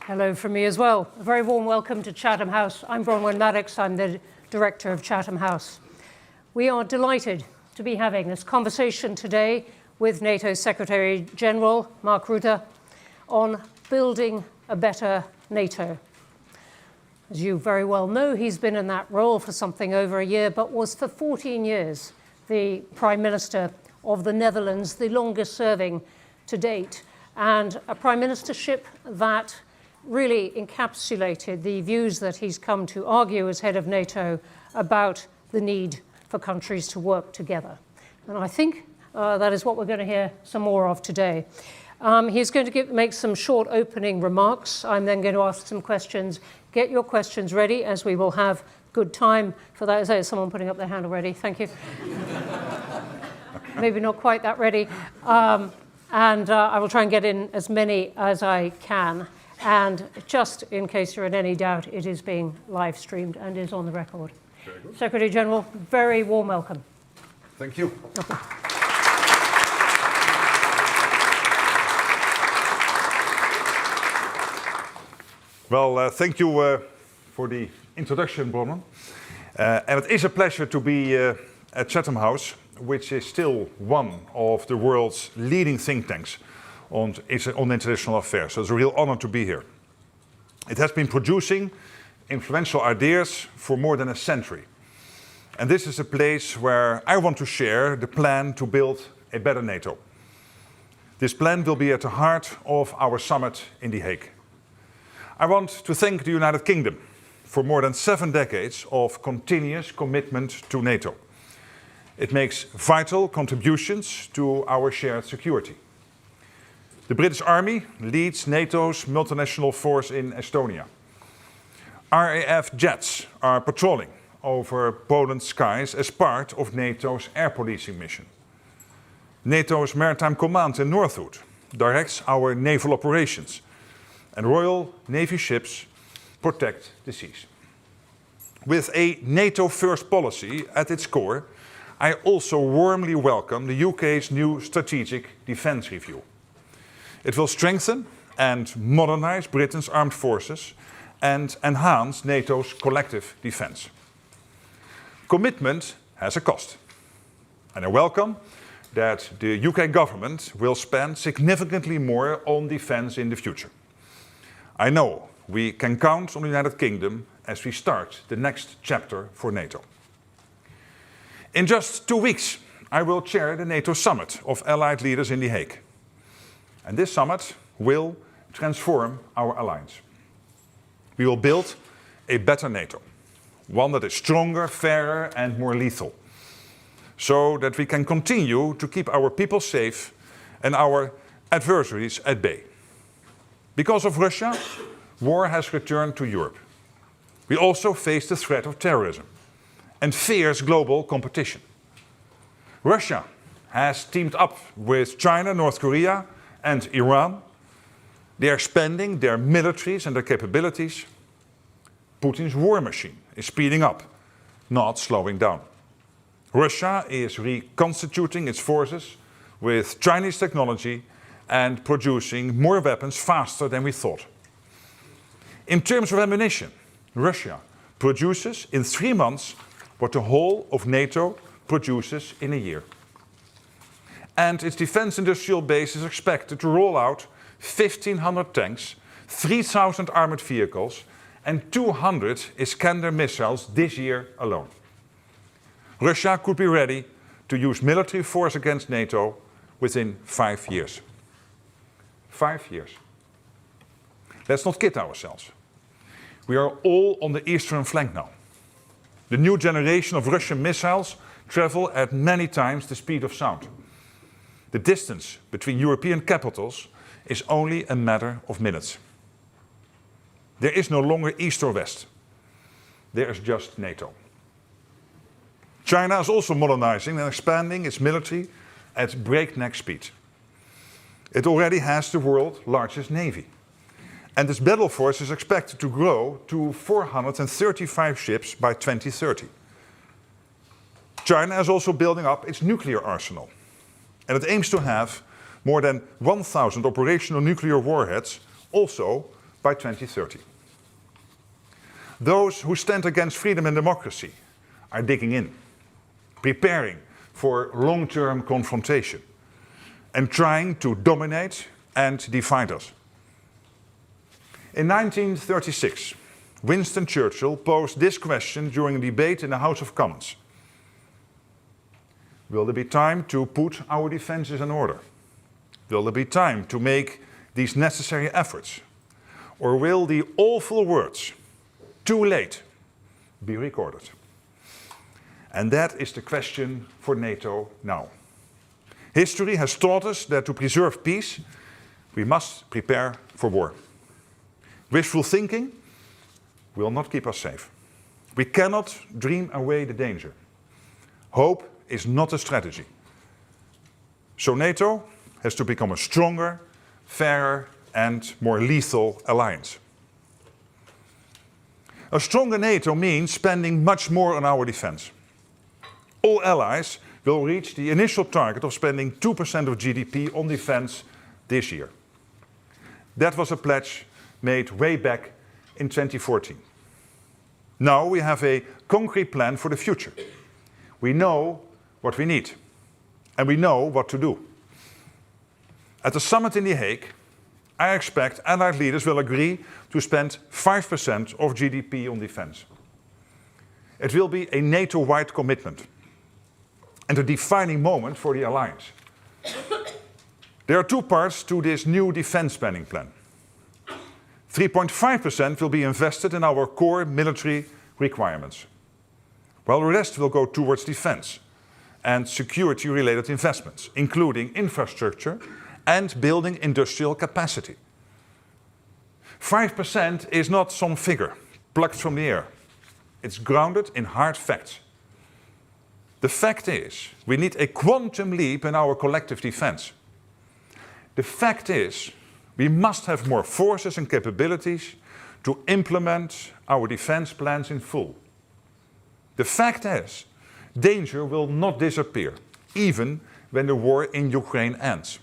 Hello from me as well. A very warm welcome to Chatham House. I'm Bronwyn Maddox. I'm the director of Chatham House. We are delighted to be having this conversation today with NATO Secretary General Mark Rutte on building a better NATO. As you very well know, he's been in that role for something over a year, but was for 14 years the Prime Minister of the Netherlands, the longest serving to date, and a Prime Ministership that really encapsulated the views that he's come to argue as head of NATO about the need for countries to work together. And I think that is what we're going to hear some more of today. He's going to make some short opening remarks. I'm then going to ask some questions. Get your questions ready, as we will have good time for that. Is someone putting up their hand already? Thank you. Maybe not quite that ready. I will try and get in as many as I can. And just in case you're in any doubt, it is being live streamed and is on the record. Very good. Secretary General, very warm welcome. Thank you. Okay. Well, thank you for the introduction, Bronwyn. And it is a pleasure to be at Chatham House, which is still one of the world's leading think tanks on international affairs. So it's a real honor to be here. It has been producing influential ideas for more than a century. And this is a place where I want to share the plan to build a better NATO. This plan will be at the heart of our summit in The Hague. I want to thank the United Kingdom for more than 7 decades of continuous commitment to NATO. It makes vital contributions to our shared security. The British Army leads NATO's multinational force in Estonia. RAF jets are patrolling over Poland's skies as part of NATO's air policing mission. NATO's Maritime Command in Northwood directs our naval operations, and Royal Navy ships protect the seas. With a NATO-first policy at its core, I also warmly welcome the UK's new Strategic Defence Review. It will strengthen and modernize Britain's armed forces and enhance NATO's collective defence. Commitment has a cost, and I welcome that the UK government will spend significantly more on defence in the future. I know we can count on the United Kingdom as we start the next chapter for NATO. In just 2 weeks, I will chair the NATO Summit of Allied Leaders in The Hague. And this summit will transform our alliance. We will build a better NATO, one that is stronger, fairer, and more lethal, so that we can continue to keep our people safe and our adversaries at bay. Because of Russia, war has returned to Europe. We also face the threat of terrorism and fierce global competition. Russia has teamed up with China, North Korea, and Iran. They are expanding their militaries and their capabilities. Putin's war machine is speeding up, not slowing down. Russia is reconstituting its forces with Chinese technology and producing more weapons faster than we thought. In terms of ammunition, Russia produces in 3 months what the whole of NATO produces in a year. And its defence industrial base is expected to roll out 1,500 tanks, 3,000 armoured vehicles, and 200 Iskander missiles this year alone. Russia could be ready to use military force against NATO within 5 years. 5 years. Let's not kid ourselves. We are all on the eastern flank now. The new generation of Russian missiles travel at many times the speed of sound. The distance between European capitals is only a matter of minutes. There is no longer East or West. There is just NATO. China is also modernizing and expanding its military at breakneck speed. It already has the world's largest navy. And its battle force is expected to grow to 435 ships by 2030. China is also building up its nuclear arsenal. And it aims to have more than 1,000 operational nuclear warheads also by 2030. Those who stand against freedom and democracy are digging in, preparing for long-term confrontation, and trying to dominate and divide us. In 1936, Winston Churchill posed this question during a debate in the House of Commons. Will there be time to put our defenses in order? Will there be time to make these necessary efforts? Or will the awful words, "too late," be recorded? And that is the question for NATO now. History has taught us that to preserve peace, we must prepare for war. Wishful thinking will not keep us safe. We cannot dream away the danger. Hope is not a strategy. So NATO has to become a stronger, fairer, and more lethal alliance. A stronger NATO means spending much more on our defense. All allies will reach the initial target of spending 2% of GDP on defense this year. That was a pledge made way back in 2014. Now we have a concrete plan for the future. We know what we need, and we know what to do. At the summit in The Hague, I expect allied leaders will agree to spend 5% of GDP on defense. It will be a NATO-wide commitment and a defining moment for the alliance. There are two parts to this new defense spending plan. 3.5% will be invested in our core military requirements, while the rest will go towards defense and security-related investments, including infrastructure and building industrial capacity. 5% is not some figure plucked from the air. It's grounded in hard facts. The fact is, we need a quantum leap in our collective defense. The fact is, we must have more forces and capabilities to implement our defense plans in full. The fact is, danger will not disappear, even when the war in Ukraine ends.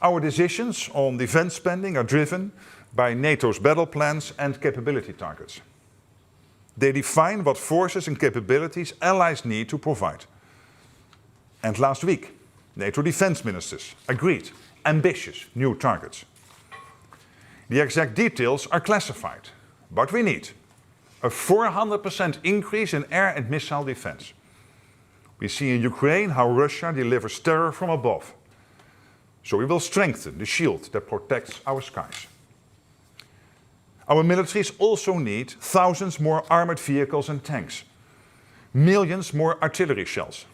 Our decisions on defense spending are driven by NATO's battle plans and capability targets. They define what forces and capabilities allies need to provide. And last week, NATO defense ministers agreed ambitious new targets. The exact details are classified, but we need a 400% increase in air and missile defense. We see in Ukraine how Russia delivers terror from above. So we will strengthen the shield that protects our skies. Our militaries also need thousands more armored vehicles and tanks, millions more artillery shells.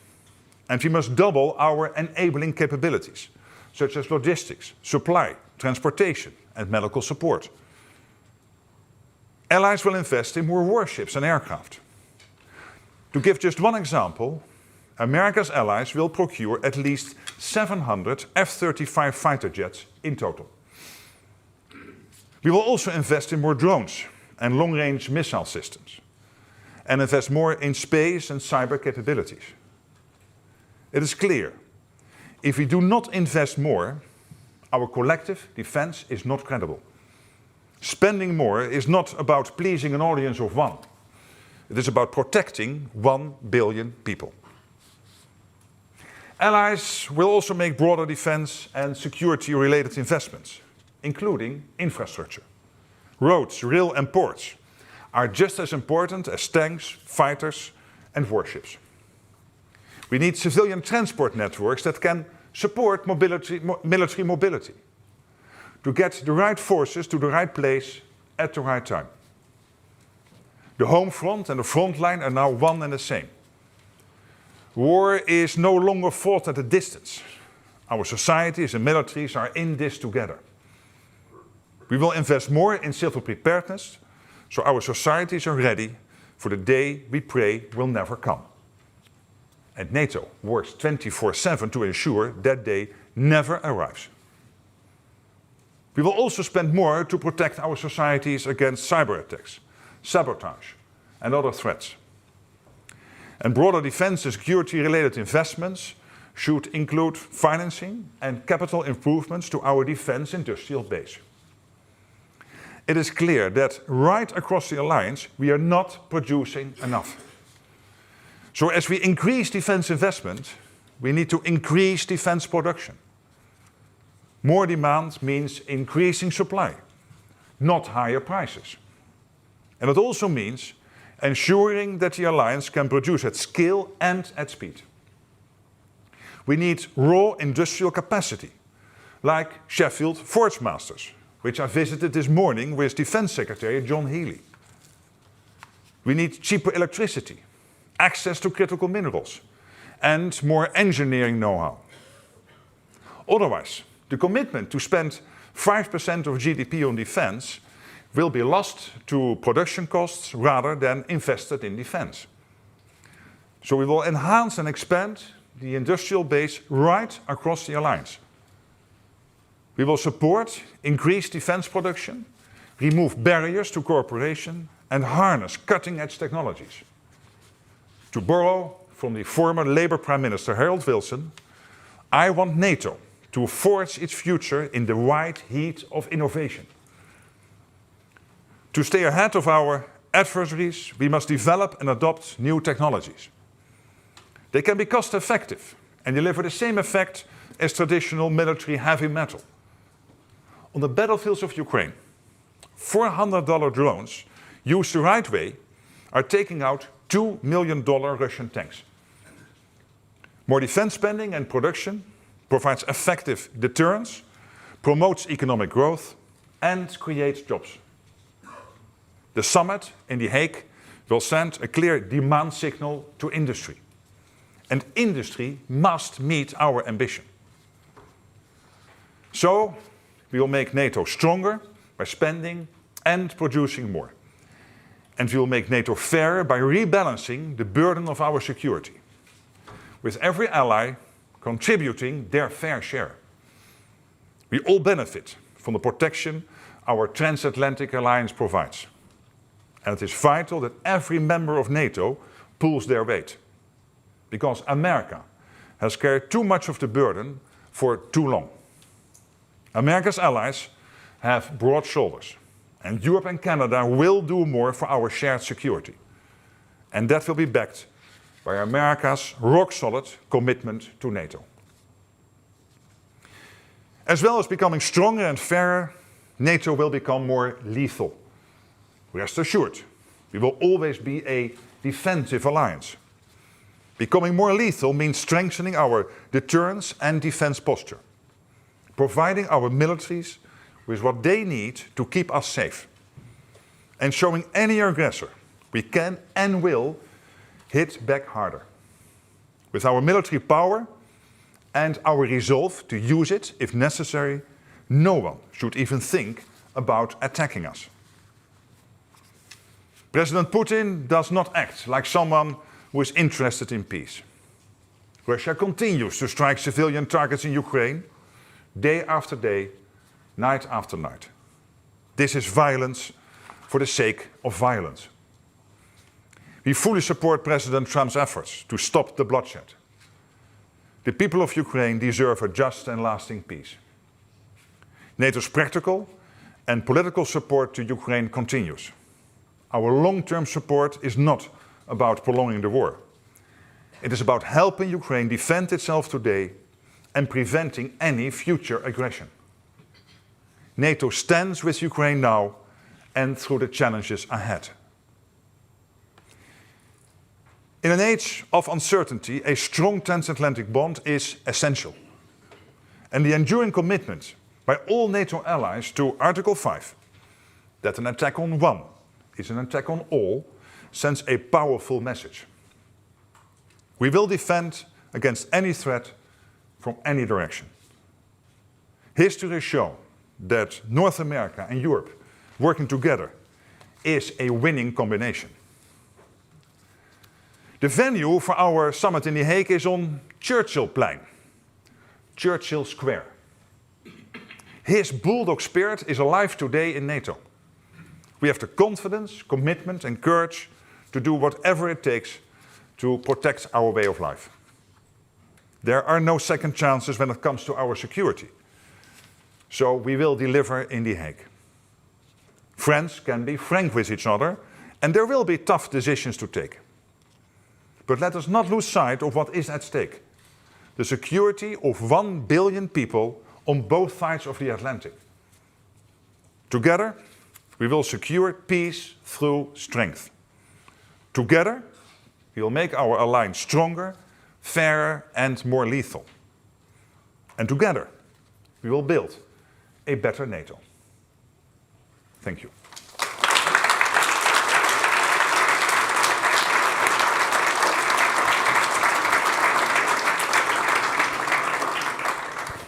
And we must double our enabling capabilities, such as logistics, supply, transportation, and medical support. Allies will invest in more warships and aircraft. To give just one example, America's allies will procure at least 700 F-35 fighter jets in total. We will also invest in more drones and long-range missile systems, and invest more in space and cyber capabilities. It is clear, if we do not invest more, our collective defense is not credible. Spending more is not about pleasing an audience of one. It is about protecting 1 billion people. Allies will also make broader defense and security-related investments, including infrastructure. Roads, rail and ports are just as important as tanks, fighters and warships. We need civilian transport networks that can support military mobility, to get the right forces to the right place at the right time. The home front and the front line are now one and the same. War is no longer fought at a distance. Our societies and militaries are in this together. We will invest more in civil preparedness, so our societies are ready for the day we pray will never come. And NATO works 24/7 to ensure that day never arrives. We will also spend more to protect our societies against cyber attacks, sabotage, and other threats. And broader defense and security-related investments should include financing and capital improvements to our defense industrial base. it is clear that right across the alliance, we are not producing enough. So as we increase defense investment, we need to increase defense production. More demand means increasing supply, not higher prices. And it also means ensuring that the alliance can produce at scale and at speed. We need raw industrial capacity, like Sheffield Forge Masters, which I visited this morning with Defense Secretary John Healey. We need cheaper electricity, access to critical minerals, and more engineering know-how. Otherwise, the commitment to spend 5% of GDP on defense will be lost to production costs rather than invested in defense. So we will enhance and expand the industrial base right across the alliance. We will support increased defense production, remove barriers to cooperation, and harness cutting-edge technologies. To borrow from the former Labour Prime Minister Harold Wilson, I want NATO to forge its future in the white heat of innovation. To stay ahead of our adversaries, we must develop and adopt new technologies. They can be cost-effective and deliver the same effect as traditional military heavy metal. On the battlefields of Ukraine, $400 drones used the right way are taking out $2 million Russian tanks. More defense spending and production provides effective deterrence, promotes economic growth, and creates jobs. The summit in The Hague will send a clear demand signal to industry. And industry must meet our ambition. So, we will make NATO stronger by spending and producing more. And we will make NATO fairer by rebalancing the burden of our security, with every ally contributing their fair share. We all benefit from the protection our transatlantic alliance provides. And it is vital that every member of NATO pulls their weight, because America has carried too much of the burden for too long. America's allies have broad shoulders, and Europe and Canada will do more for our shared security. And that will be backed by America's rock-solid commitment to NATO. As well as becoming stronger and fairer, NATO will become more lethal. Rest assured, we will always be a defensive alliance. Becoming more lethal means strengthening our deterrence and defense posture, providing our militaries with what they need to keep us safe, and showing any aggressor we can and will hit back harder. With our military power and our resolve to use it if necessary, no one should even think about attacking us. President Putin does not act like someone who is interested in peace. Russia continues to strike civilian targets in Ukraine, day after day, night after night. This is violence for the sake of violence. We fully support President Trump's efforts to stop the bloodshed. The people of Ukraine deserve a just and lasting peace. NATO's practical and political support to Ukraine continues. Our long-term support is not about prolonging the war. It is about helping Ukraine defend itself today and preventing any future aggression. NATO stands with Ukraine now and through the challenges ahead. In an age of uncertainty, a strong transatlantic bond is essential. And the enduring commitment by all NATO allies to Article 5, that an attack on one is an attack on all, sends a powerful message. We will defend against any threat from any direction. History has shown that North America and Europe working together is a winning combination. The venue for our summit in The Hague is on Churchillplein, Churchill Square. His bulldog spirit is alive today in NATO. We have the confidence, commitment and courage to do whatever it takes to protect our way of life. There are no second chances when it comes to our security. So we will deliver in The Hague. Friends can be frank with each other, and there will be tough decisions to take. But let us not lose sight of what is at stake: the security of 1 billion people on both sides of the Atlantic. Together, we will secure peace through strength. Together, we will make our alliance stronger, fairer, and more lethal. And together, we will build a better NATO. Thank you.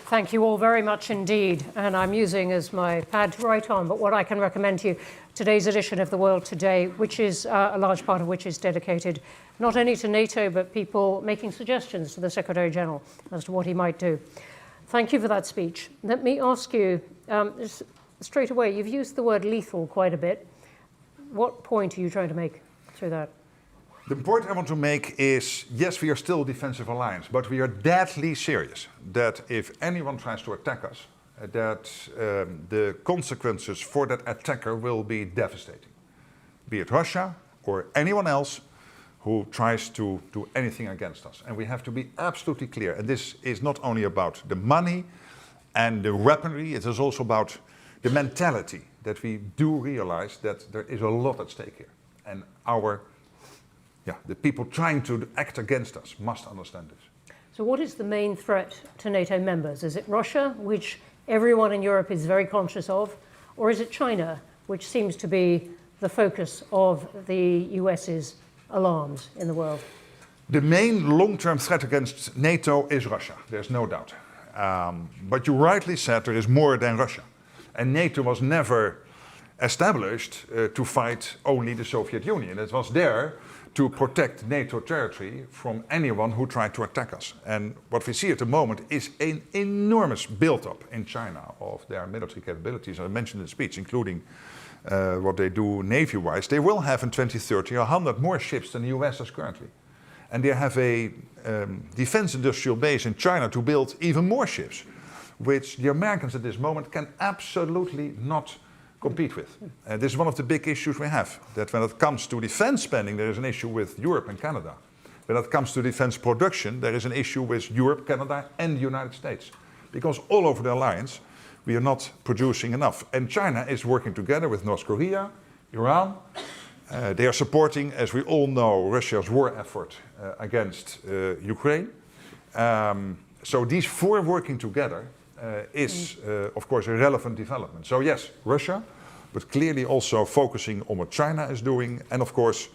Thank you all very much indeed. And I'm using as my pad to write on, but what I can recommend to you, today's edition of The World Today, which is a large part of which is dedicated not only to NATO, but people making suggestions to the Secretary General as to what he might do. Thank you for that speech. Let me ask you, straight away, you've used the word lethal quite a bit. What point are you trying to make through that? The point I want to make is, yes, we are still a defensive alliance, but we are deadly serious that if anyone tries to attack us, that the consequences for that attacker will be devastating. Be it Russia or anyone else who tries to do anything against us. And we have to be absolutely clear. And this is not only about the money and the weaponry, it is also about the mentality, that we do realize that there is a lot at stake here. And the people trying to act against us must understand this. So what is the main threat to NATO members? Is it Russia, which everyone in Europe is very conscious of, or is it China, which seems to be the focus of the US's alarms in the world? The main long-term threat against NATO is Russia, there's no doubt. But you rightly said there is more than Russia. And NATO was never established to fight only the Soviet Union. It was there to protect NATO territory from anyone who tried to attack us. And what we see at the moment is an enormous build-up in China of their military capabilities. I mentioned in the speech, including what they do Navy-wise. They will have in 2030 100 more ships than the US has currently. And they have a defense industrial base in China to build even more ships, which the Americans at this moment can absolutely not compete with. This is one of the big issues we have, that when it comes to defense spending, there is an issue with Europe and Canada. When it comes to defense production, there is an issue with Europe, Canada, and the United States. Because all over the alliance, we are not producing enough. And China is working together with North Korea, Iran. They are supporting, as we all know, Russia's war effort against Ukraine. So these four working together is, of course, a relevant development. So yes, Russia, but clearly also focusing on what China is doing, and of course,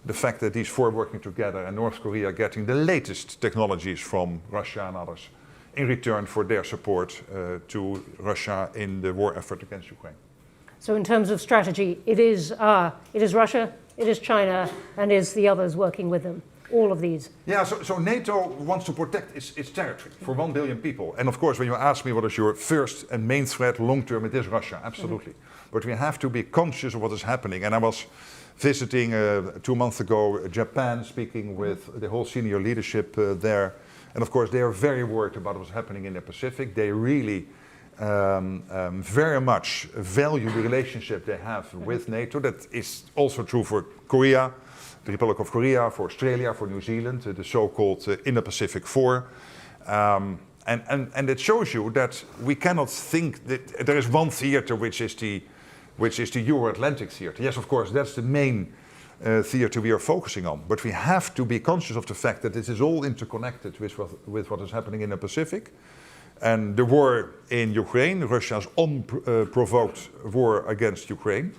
the fact that these four working together and North Korea getting the latest technologies from Russia and others in return for their support to Russia in the war effort against Ukraine. So in terms of strategy, it is Russia, it is China, and is the others working with them. All of these. Yeah, so NATO wants to protect its territory for 1 billion people. And of course, when you ask me what is your first and main threat long term, it is Russia, absolutely. But we have to be conscious of what is happening. And I was visiting 2 months ago Japan, speaking with the whole senior leadership there. And of course, they are very worried about what's happening in the Pacific. They really very much value the relationship they have with NATO. That is also true for Korea, the Republic of Korea, for Australia, for New Zealand, the so-called Indo-Pacific Four. And it shows you that we cannot think that there is one theater which is the Euro-Atlantic theater. Yes, of course, that's the main theater we are focusing on. But we have to be conscious of the fact that this is all interconnected with what is happening in the Pacific. And the war in Ukraine, Russia's unprovoked war against Ukraine,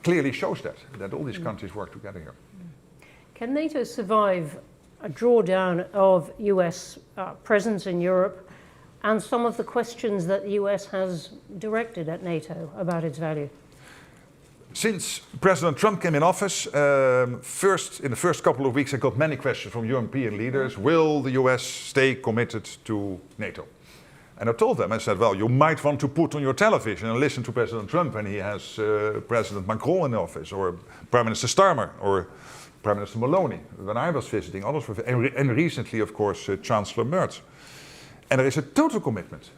clearly shows that all these countries work together here. Can NATO survive a drawdown of US presence in Europe and some of the questions that the US has directed at NATO about its value? Since President Trump came in office, in the first couple of weeks I got many questions from European leaders. Will the US stay committed to NATO? And I told them, I said, well, you might want to put on your television and listen to President Trump when he has President Macron in office, or Prime Minister Starmer, or Prime Minister Maloney, when I was visiting, others were, and recently, of course, Chancellor Merz. And there is a total commitment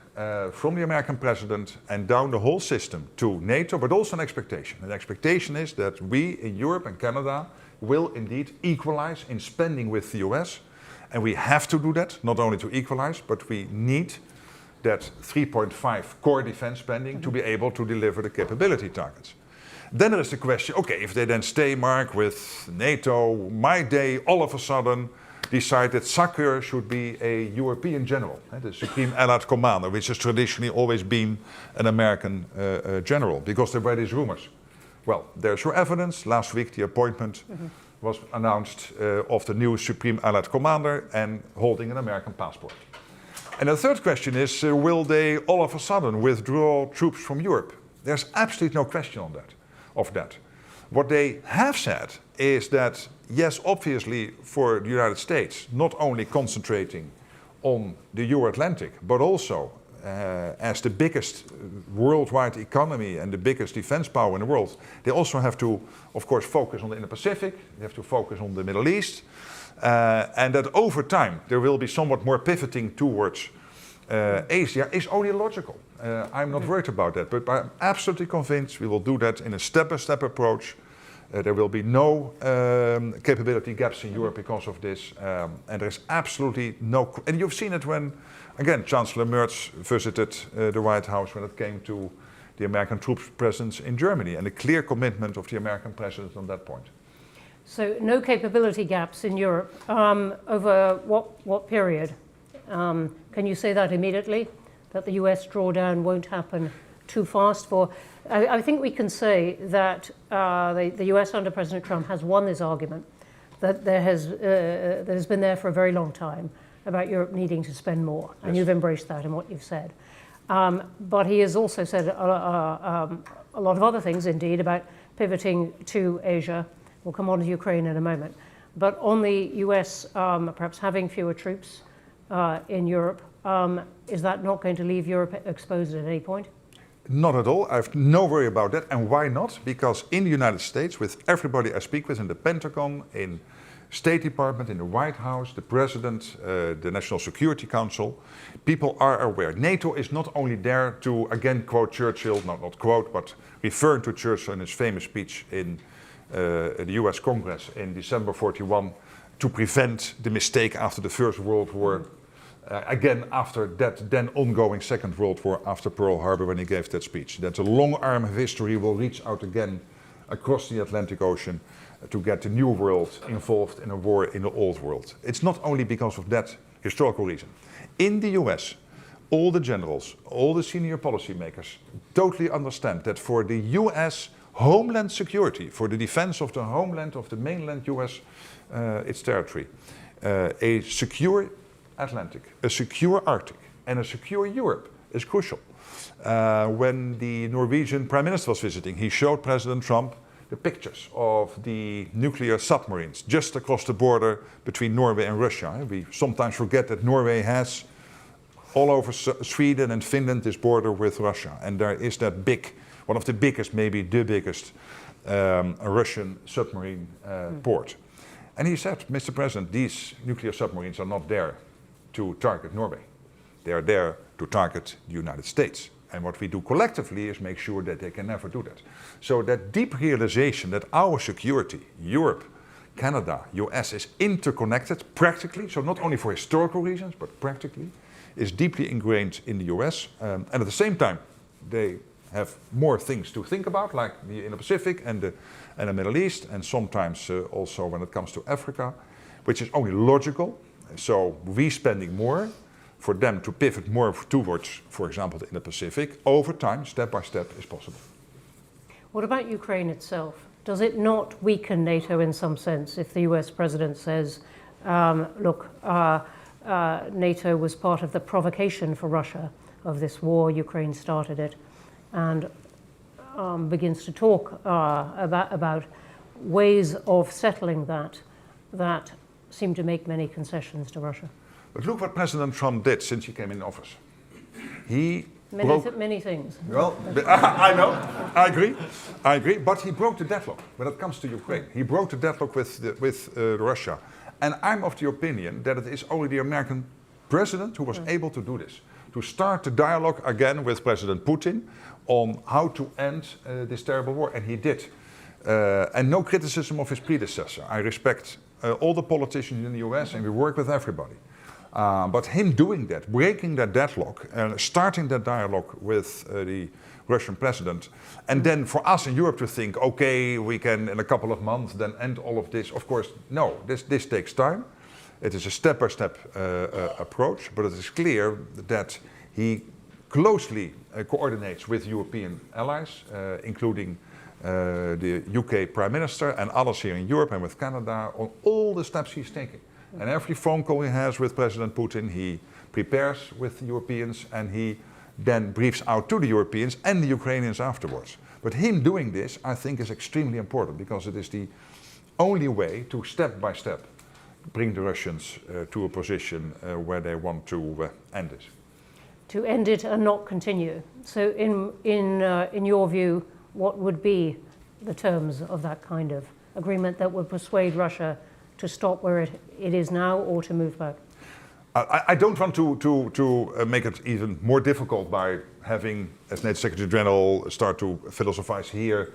from the American president and down the whole system to NATO, but also an expectation. And the expectation is that we in Europe and Canada will indeed equalize in spending with the US. And we have to do that, not only to equalize, but we need that 3.5 core defense spending to be able to deliver the capability targets. Then there is the question, okay, if they then stay, Mark, with NATO, might they all of a sudden decide that SACEUR should be a European general, the Supreme Allied Commander, which has traditionally always been an American general, because there were these rumors. Well, there's your evidence. Last week the appointment was announced of the new Supreme Allied Commander and holding an American passport. And the third question is, will they all of a sudden withdraw troops from Europe? There's absolutely no question on that. What they have said is that, yes, obviously for the United States, not only concentrating on the Euro-Atlantic, but also as the biggest worldwide economy and the biggest defense power in the world, they also have to, of course, focus on the Indo-Pacific, they have to focus on the Middle East, and that over time there will be somewhat more pivoting towards Asia is only logical. I'm not worried about that, but I'm absolutely convinced we will do that in a step-by-step approach. There will be no capability gaps in Europe because of this, and there's absolutely no... And you've seen it when, again, Chancellor Merz visited the White House when it came to the American troops presence in Germany, and a clear commitment of the American president on that point. So no capability gaps in Europe. Over what period? Can you say that immediately? That the US drawdown won't happen too fast? I think we can say that the US under President Trump has won this argument that that has been there for a very long time about Europe needing to spend more, and you've embraced that in what you've said. But he has also said a lot of other things, indeed, about pivoting to Asia. We'll come on to Ukraine in a moment. But on the US perhaps having fewer troops in Europe, is that not going to leave Europe exposed at any point? Not at all. I have no worry about that. And why not? Because in the United States, with everybody I speak with in the Pentagon, in State Department, in the White House, the President, the National Security Council, people are aware. NATO is not only there to, again, quote Churchill, not quote, but referring to Churchill in his famous speech in the US Congress in December 41, to prevent the mistake after the First World War, again after that then ongoing Second World War after Pearl Harbor when he gave that speech. That the long arm of history will reach out again across the Atlantic Ocean to get the new world involved in a war in the old world. It's not only because of that historical reason. In the US, all the generals, all the senior policymakers totally understand that for the US homeland security, for the defense of the homeland of the mainland US, its territory, a secure Atlantic, a secure Arctic, and a secure Europe is crucial. When the Norwegian Prime Minister was visiting, he showed President Trump the pictures of the nuclear submarines just across the border between Norway and Russia. We sometimes forget that Norway has all over Sweden and Finland this border with Russia, and there is that big, one of the biggest, maybe the biggest Russian submarine port. And he said, Mr. President, these nuclear submarines are not there to target Norway. They are there to target the United States. And what we do collectively is make sure that they can never do that. So that deep realization that our security, Europe, Canada, US, is interconnected practically, so not only for historical reasons, but practically, is deeply ingrained in the US. And at the same time, they have more things to think about, like the Indo-Pacific and the Middle East, and sometimes also when it comes to Africa, which is only logical. So we spending more for them to pivot more towards, for example, in the Pacific, over time, step by step, is possible. What about Ukraine itself? Does it not weaken NATO in some sense if the US president says, look, NATO was part of the provocation for Russia of this war, Ukraine started it, and begins to talk about ways of settling that seem to make many concessions to Russia? But look what President Trump did since he came in office. He many things. Well, I know, I agree, but he broke the deadlock when it comes to Ukraine. He broke the deadlock with Russia. And I'm of the opinion that it is only the American president who was able to do this, to start the dialogue again with President Putin on how to end this terrible war, and he did. And no criticism of his predecessor. I respect all the politicians in the US, and we work with everybody. But him doing that, breaking that deadlock, and starting that dialogue with the Russian president, and then for us in Europe to think, okay, we can in a couple of months then end all of this. Of course, no, this takes time. It is a step-by-step approach, but it is clear that he closely coordinates with European allies, including the UK Prime Minister and others here in Europe and with Canada on all the steps he's taking. And every phone call he has with President Putin, he prepares with the Europeans and he then briefs out to the Europeans and the Ukrainians afterwards. But him doing this, I think, is extremely important because it is the only way to step by step bring the Russians to a position where they want to end it. To end it and not continue. So in your view, what would be the terms of that kind of agreement that would persuade Russia to stop where it is now or to move back? I don't want to make it even more difficult by having, as NATO Secretary General, start to philosophize here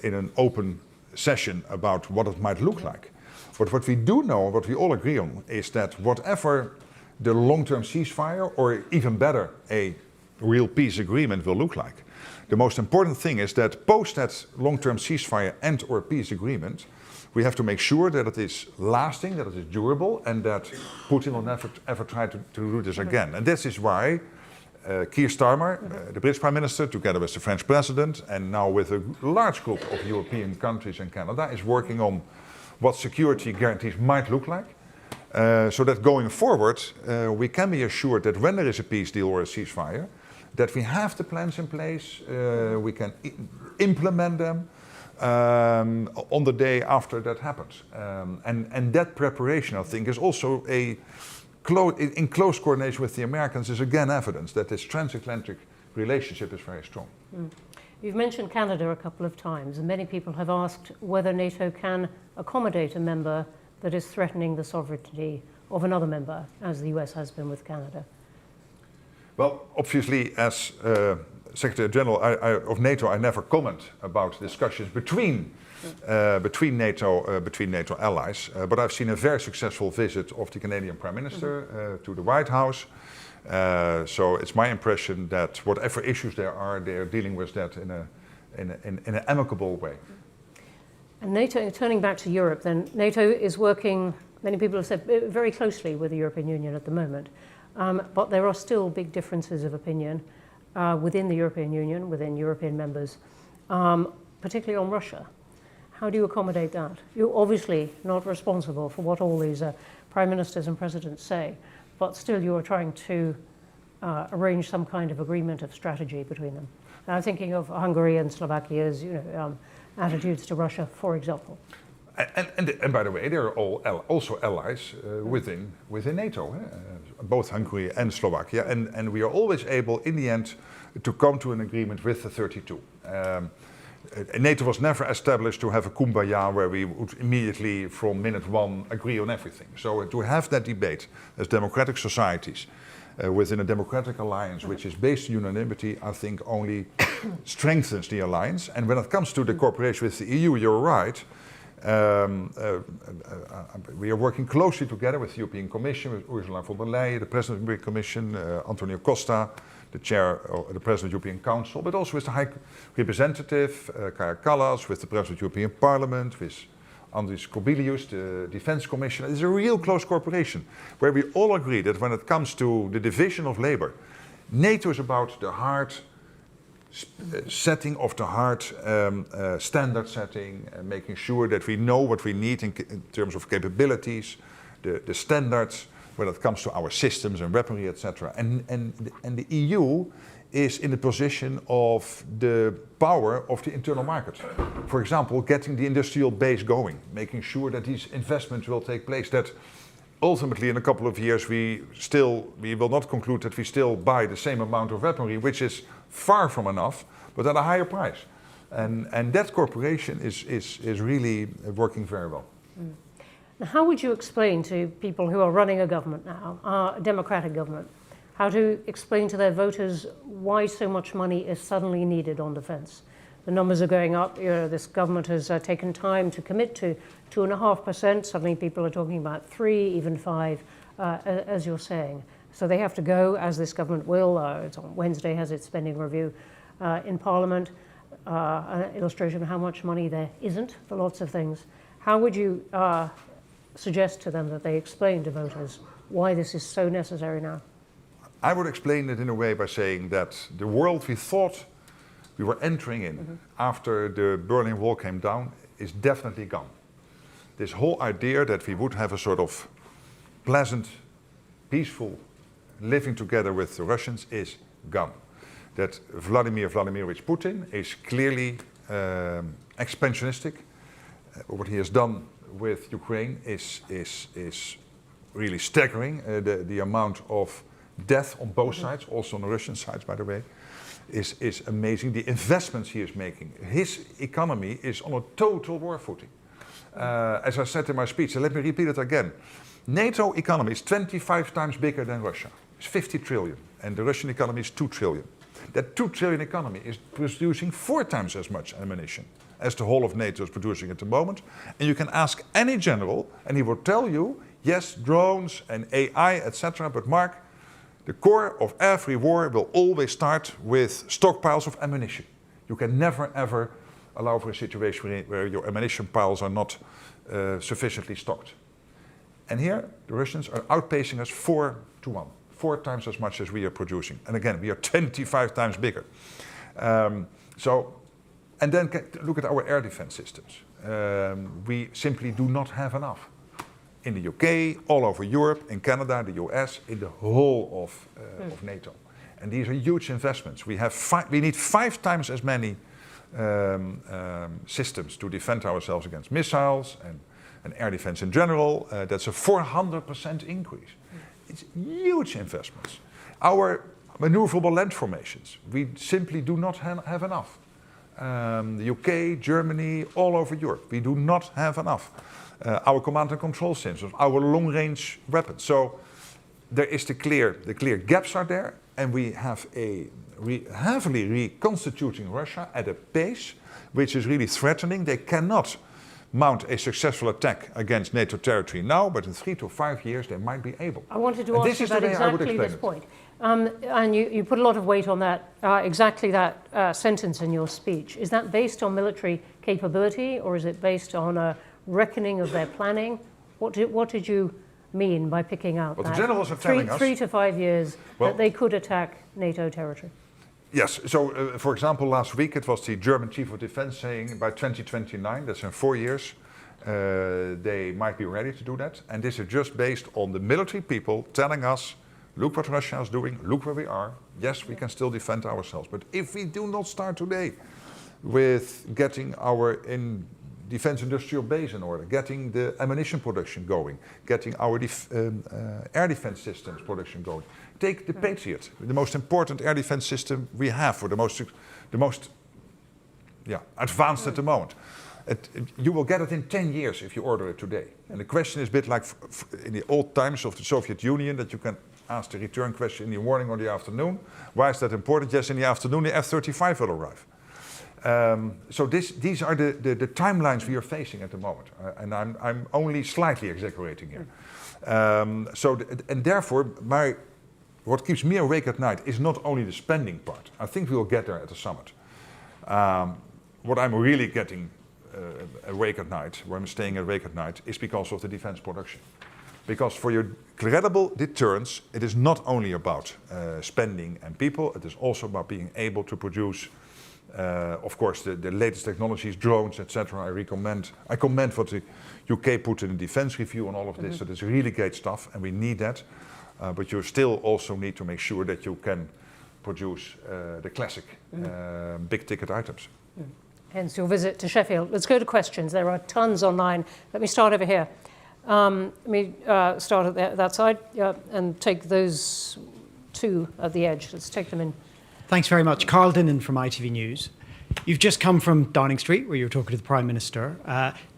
in an open session about what it might look like. But what we do know, what we all agree on, is that whatever the long-term ceasefire, or even better, a real peace agreement will look like, the most important thing is that post that long-term ceasefire and or peace agreement, we have to make sure that it is lasting, that it is durable, and that Putin will never ever try to do this again. And this is why Keir Starmer, the British Prime Minister, together with the French President, and now with a large group of European countries and Canada, is working on what security guarantees might look like, so that going forward, we can be assured that when there is a peace deal or a ceasefire, that we have the plans in place, we can implement them on the day after that happens. And that preparation, I think, is also in close coordination with the Americans, is again evidence that this transatlantic relationship is very strong. You've mentioned Canada a couple of times, and many people have asked whether NATO can accommodate a member that is threatening the sovereignty of another member, as the US has been with Canada. Well, obviously, as Secretary General of NATO, I never comment about discussions between NATO allies. But I've seen a very successful visit of the Canadian Prime Minister to the White House. So it's my impression that whatever issues there are, they are dealing with that in an amicable way. And NATO, turning back to Europe, then NATO is working, many people have said, very closely with the European Union at the moment. But there are still big differences of opinion within the European Union, within European members, particularly on Russia. How do you accommodate that? You're obviously not responsible for what all these prime ministers and presidents say, but still you are trying to arrange some kind of agreement of strategy between them. And I'm thinking of Hungary and Slovakia's attitudes to Russia, for example. And by the way, they're all also allies within NATO, both Hungary and Slovakia, and we are always able, in the end, to come to an agreement with the 32. NATO was never established to have a kumbaya where we would immediately, from minute one, agree on everything. So to have that debate as democratic societies within a democratic alliance, which is based on unanimity, I think only strengthens the alliance. And when it comes to the cooperation with the EU, you're right. We are working closely together with the European Commission, with Ursula von der Leyen, the President of the European Commission, Antonio Costa, the Chair of the President of the European Council, but also with the High Representative, Kaja Kallas, with the President of the European Parliament, with Andris Kubilius, the Defense Commissioner. It's a real close cooperation, where we all agree that when it comes to the division of labor, NATO is about the hard setting of the hard standard setting, making sure that we know what we need in terms of capabilities, the standards when it comes to our systems and weaponry, etc. And the EU is in the position of the power of the internal market. For example, getting the industrial base going, making sure that these investments will take place, that ultimately in a couple of years we will not conclude that we still buy the same amount of weaponry, which is far from enough, but at a higher price. And that cooperation is really working very well. Now, how would you explain to people who are running a government now, a democratic government, how to explain to their voters why so much money is suddenly needed on defense. The numbers are going up. This government has taken time to commit to 2.5%. Suddenly people are talking about 3, even 5, as you're saying. So they have to go, as this government will. It's on Wednesday, has its spending review in Parliament. An illustration of how much money there isn't for lots of things. How would you suggest to them that they explain to voters why this is so necessary now? I would explain it in a way by saying that the world we thought we were entering in after the Berlin Wall came down is definitely gone. This whole idea that we would have a sort of pleasant, peaceful living together with the Russians is gone. That Vladimir Vladimirovich Putin is clearly expansionistic. What he has done with Ukraine is really staggering. The amount of death on both sides, also on the Russian side, by the way, is amazing. The investments he is making, his economy is on a total war footing. As I said in my speech, and let me repeat it again. NATO economy is 25 times bigger than Russia. It's 50 trillion, and the Russian economy is 2 trillion. That 2 trillion economy is producing 4 times as much ammunition as the whole of NATO is producing at the moment. And you can ask any general, and he will tell you, yes, drones and AI, etc. But Mark, the core of every war will always start with stockpiles of ammunition. You can never, ever allow for a situation where your ammunition piles are not sufficiently stocked. And here, the Russians are outpacing us 4-1. 4 times as much as we are producing. And again, we are 25 times bigger. And then look at our air defense systems. We simply do not have enough. In the UK, all over Europe, in Canada, the US, in the whole of NATO. And these are huge investments. We need 5 times as many systems to defend ourselves against missiles and air defense in general. That's a 400% increase. It's huge investments. Our maneuverable land formations, we simply do not have enough. The UK, Germany, all over Europe, we do not have enough. Our command and control systems, our long-range weapons. So there is the clear gaps are there, and we have a heavily reconstituting Russia at a pace which is really threatening. They cannot mount a successful attack against NATO territory now, but in 3 to 5 years they might be able. I wanted to ask you about exactly this point. And you put a lot of weight on that, exactly that sentence in your speech. Is that based on military capability, or is it based on a reckoning of their planning? What did you mean by picking out that? The generals are telling us 3 to 5 years that they could attack NATO territory? Yes, so for example, last week it was the German Chief of Defense saying by 2029, that's in 4 years, they might be ready to do that. And this is just based on the military people telling us, look what Russia is doing, look where we are. Yes, we can still defend ourselves. But if we do not start today with getting our defense industrial base in order, getting the ammunition production going, getting our air defense systems production going. Take the Patriot, the most important air defense system we have, or the most advanced at the moment. You will get it in 10 years if you order it today. And the question is a bit like in the old times of the Soviet Union, that you can ask the return question in the morning or the afternoon. Why is that important? Yes, in the afternoon the F-35 will arrive. So these are the timelines we are facing at the moment, and I'm only slightly exaggerating here. And therefore, what keeps me awake at night is not only the spending part. I think we will get there at the summit. What I'm really getting awake at night, where I'm staying awake at night, is because of the defense production. Because for your credible deterrence, it is not only about spending and people, it is also about being able to produce of course, the latest technologies, drones, etc. I commend what the UK put in the defense review on all of this. So it's really great stuff, and we need that. But you still also need to make sure that you can produce the classic big-ticket items. Hence your visit to Sheffield. Let's go to questions. There are tons online. Let me start over here. Let me start at that side and take those 2 at the edge. Let's take them in. Thanks very much. Carl Dinnan from ITV News. You've just come from Downing Street, where you were talking to the Prime Minister.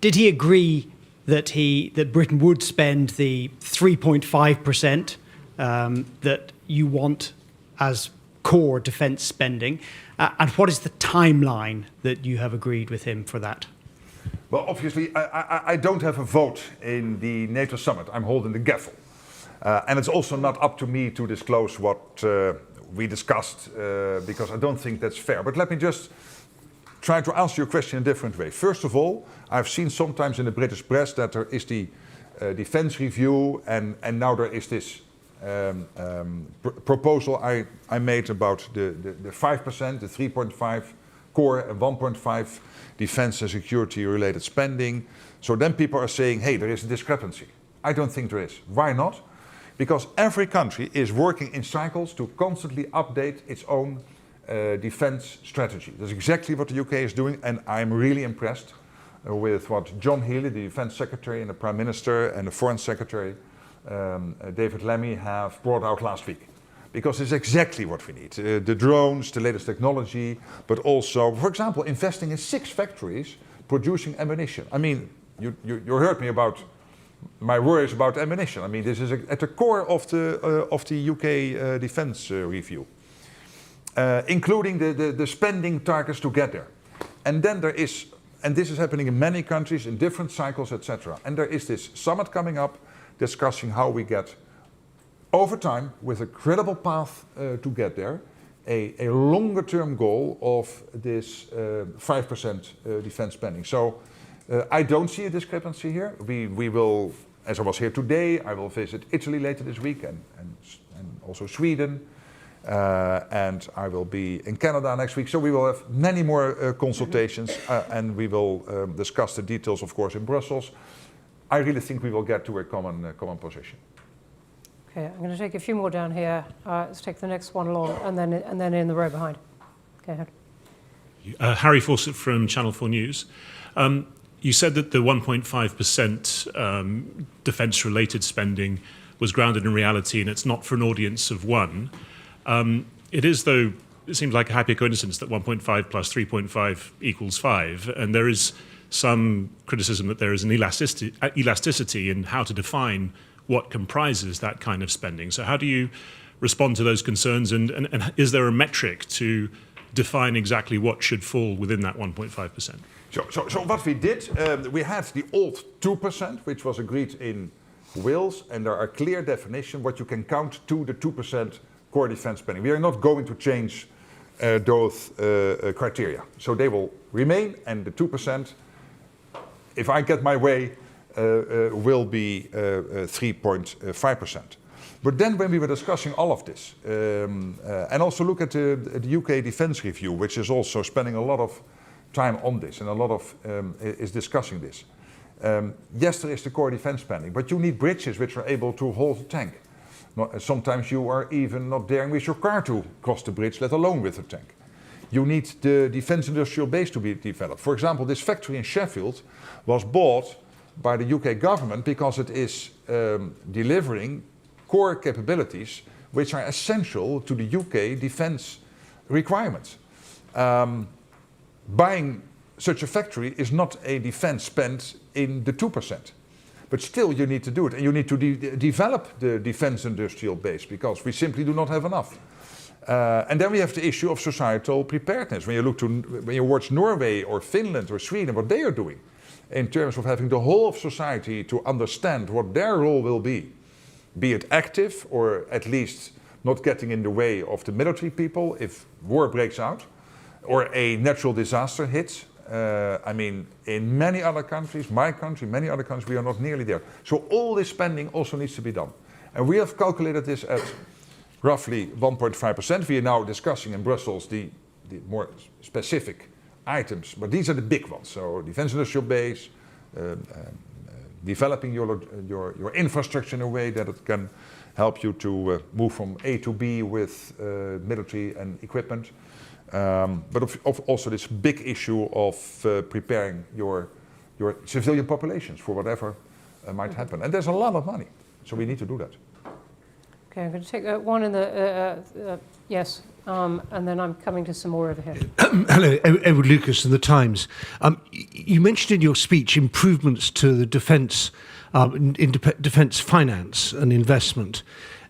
Did he agree that Britain would spend the 3.5% that you want as core defence spending, and what is the timeline that you have agreed with him for that? Well, obviously, I don't have a vote in the NATO summit. I'm holding the gavel. And it's also not up to me to disclose what we discussed, because I don't think that's fair. But let me just try to answer your question in a different way. First of all, I've seen sometimes in the British press that there is the defense review, and now there is this proposal I made about the 5%, the 3.5 core and 1.5 defense and security related spending. So then people are saying, hey, there is a discrepancy. I don't think there is. Why not? Because every country is working in cycles to constantly update its own defense strategy. That's exactly what the UK is doing, and I'm really impressed with what John Healey, the defense secretary, and the prime minister, and the foreign secretary, David Lammy, have brought out last week. Because it's exactly what we need. The drones, the latest technology, but also, for example, investing in 6 factories producing ammunition. I mean, you heard me about my worries about ammunition. I mean, this is at the core of the UK defense review, including the spending targets to get there. And then there is, and this is happening in many countries in different cycles, etc. And there is this summit coming up discussing how we get, over time, with a credible path to get there, a longer term goal of this 5% defense spending. So I don't see a discrepancy here. We will, as I was here today, I will visit Italy later this week and also Sweden. And I will be in Canada next week. So we will have many more consultations and we will discuss the details, of course, in Brussels. I really think we will get to a common position. Okay, I'm going to take a few more down here. Let's take the next one along, and then in the row behind. Go ahead. Harry Fawcett from Channel 4 News. You said that the 1.5% defence-related spending was grounded in reality, and it's not for an audience of one. It is, though, it seems like a happy coincidence that 1.5 plus 3.5 equals 5, and there is some criticism that there is an elasticity in how to define what comprises that kind of spending. So how do you respond to those concerns, and is there a metric to define exactly what should fall within that 1.5%? So what we did, we had the old 2%, which was agreed in Wales, and there are clear definitions what you can count to the 2% core defense spending. We are not going to change those criteria. So they will remain, and the 2%, if I get my way, will be 3.5%. But then when we were discussing all of this, and also look at the UK Defence Review, which is also spending a lot of time on this and a lot of is discussing this. Yes, there is the core defence spending, but you need bridges which are able to hold a tank. Sometimes you are even not daring with your car to cross the bridge, let alone with a tank. You need the defence industrial base to be developed. For example, this factory in Sheffield was bought by the UK government because it is delivering core capabilities which are essential to the UK defence requirements. Buying such a factory is not a defence spend in the 2%. But still you need to do it, and you need to develop the defence industrial base because we simply do not have enough. And then we have the issue of societal preparedness. When you watch Norway or Finland or Sweden, what they are doing in terms of having the whole of society to understand what their role will be it active or at least not getting in the way of the military people if war breaks out or a natural disaster hits. I mean, in many other countries, my country, many other countries, we are not nearly there. So all this spending also needs to be done. And we have calculated this at roughly 1.5%. We are now discussing in Brussels the more specific items, but these are the big ones. So defense industrial base, developing your infrastructure in a way that it can help you to move from A to B with military and equipment. But also this big issue of preparing your civilian populations for whatever might happen. And there's a lot of money, so we need to do that. Okay, I'm going to take one in the, yes, and then I'm coming to some more over here. Hello, Edward Lucas in The Times. You mentioned in your speech improvements to the defence, in defence finance and investment.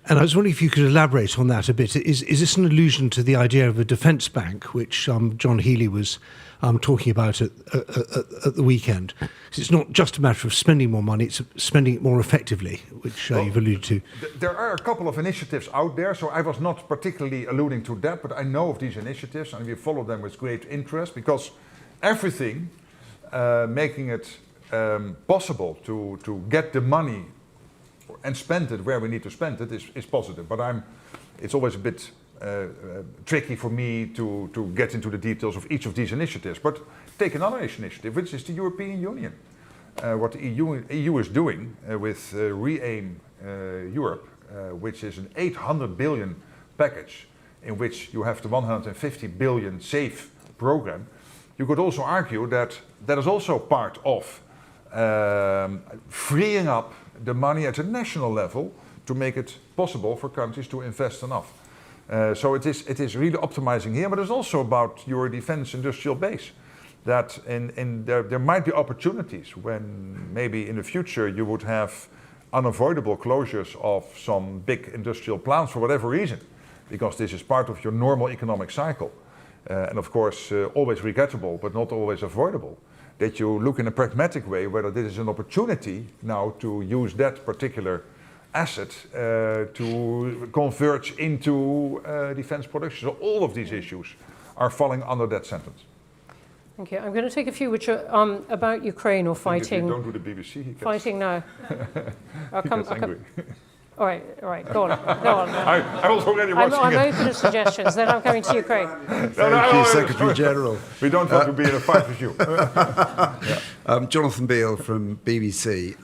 And I was wondering if you could elaborate on that a bit. Is this an allusion to the idea of a defence bank, which John Healey was talking about at the weekend? 'Cause it's not just a matter of spending more money, it's spending it more effectively, which you've alluded to. There are a couple of initiatives out there, so I was not particularly alluding to that, but I know of these initiatives and we follow them with great interest, because everything making it possible to get the money and spend it where we need to spend it is positive. But it's always a bit tricky for me to get into the details of each of these initiatives. But take another initiative, which is the European Union. What the EU is doing with Re-aim Europe, which is an 800 billion package in which you have the 150 billion SAFE program. You could also argue that that is also part of freeing up the money at a national level to make it possible for countries to invest enough. So it is really optimizing here, but it's also about your defense industrial base. That there might be opportunities when maybe in the future you would have unavoidable closures of some big industrial plants for whatever reason, because this is part of your normal economic cycle. And of course, always regrettable, but not always avoidable. That you look in a pragmatic way whether this is an opportunity now to use that particular asset to converge into defense production. So all of these issues are falling under that sentence. Thank you. I'm going to take a few which are about Ukraine or fighting. If you don't do the BBC, he gets, fighting now. he gets angry. All right, go on. I was already watching I'm it. open to suggestions, then I'm coming to Ukraine. Thank you, Secretary General. We don't want to be in a fight with you. Jonathan Beale from BBC.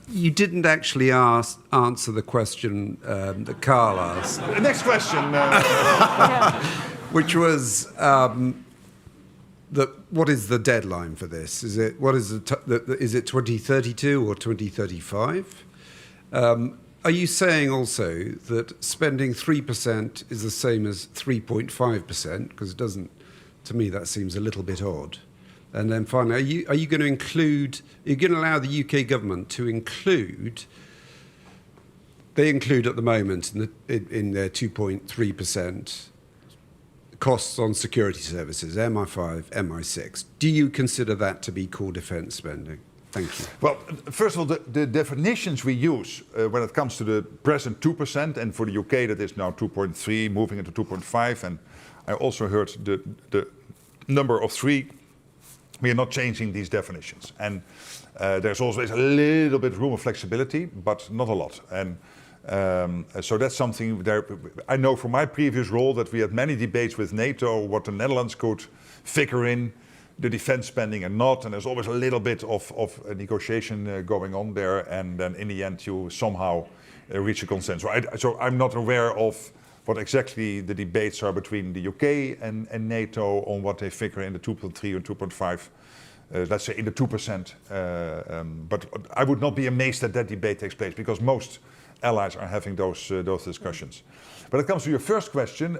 You didn't actually answer the question that Carl asked, The next question. which was what is the deadline for this? Is it is it 2032 or 2035? Are you saying also that spending 3% is the same as 3.5%? Because it doesn't, to me, that seems a little bit odd. And then finally, are you going to include? Are you going to allow the UK government to include? They include at the moment in their 2.3% costs on security services, MI5, MI6. Do you consider that to be core defence spending? Thank you. Well, first of all, the definitions we use when it comes to the present 2%, and for the UK that is now 2.3, moving into 2.5, and I also heard the number of 3. We are not changing these definitions. And there's always a little bit room of flexibility, but not a lot. And so that's something there. I know from my previous role that we had many debates with NATO what the Netherlands could figure in the defense spending and not, and there's always a little bit of a negotiation going on there, and then in the end you somehow reach a consensus. So I'm not aware of what exactly the debates are between the UK and NATO on what they figure in the 2.3 and 2.5, let's say in the 2%. But I would not be amazed that that debate takes place, because most allies are having those discussions. When it comes to your first question,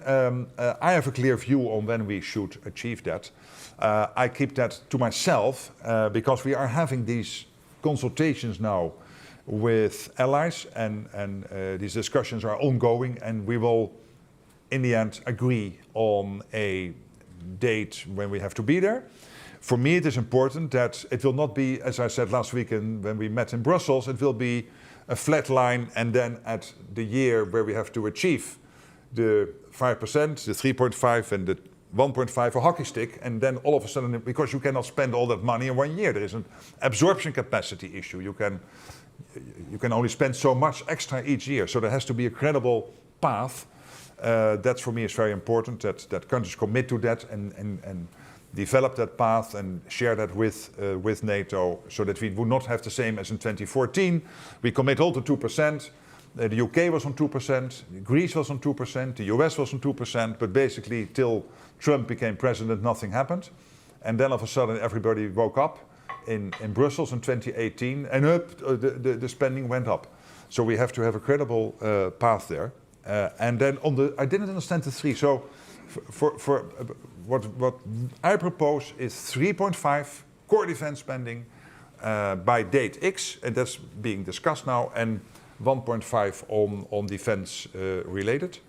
I have a clear view on when we should achieve that. I keep that to myself because we are having these consultations now with allies, and these discussions are ongoing, and we will in the end agree on a date when we have to be there. For me it is important that it will not be, as I said last week when we met in Brussels, it will be a flat line, and then at the year where we have to achieve the 5%, the 3.5 and the 1.5, a hockey stick, and then all of a sudden, because you cannot spend all that money in 1 year, there is an absorption capacity issue. You can only spend so much extra each year, so there has to be a credible path. That for me is very important, that countries commit to that and develop that path and share that with NATO, so that we would not have the same as in 2014. We commit all to 2%. The UK was on 2%, Greece was on 2%, the US was on 2%, but basically till Trump became president, nothing happened. And then all of a sudden everybody woke up in Brussels in 2018, and the spending went up. So we have to have a credible path there. And then I didn't understand the 3. So for what I propose is 3.5 core defense spending by date X, and that's being discussed now. And 1.5 on defense related.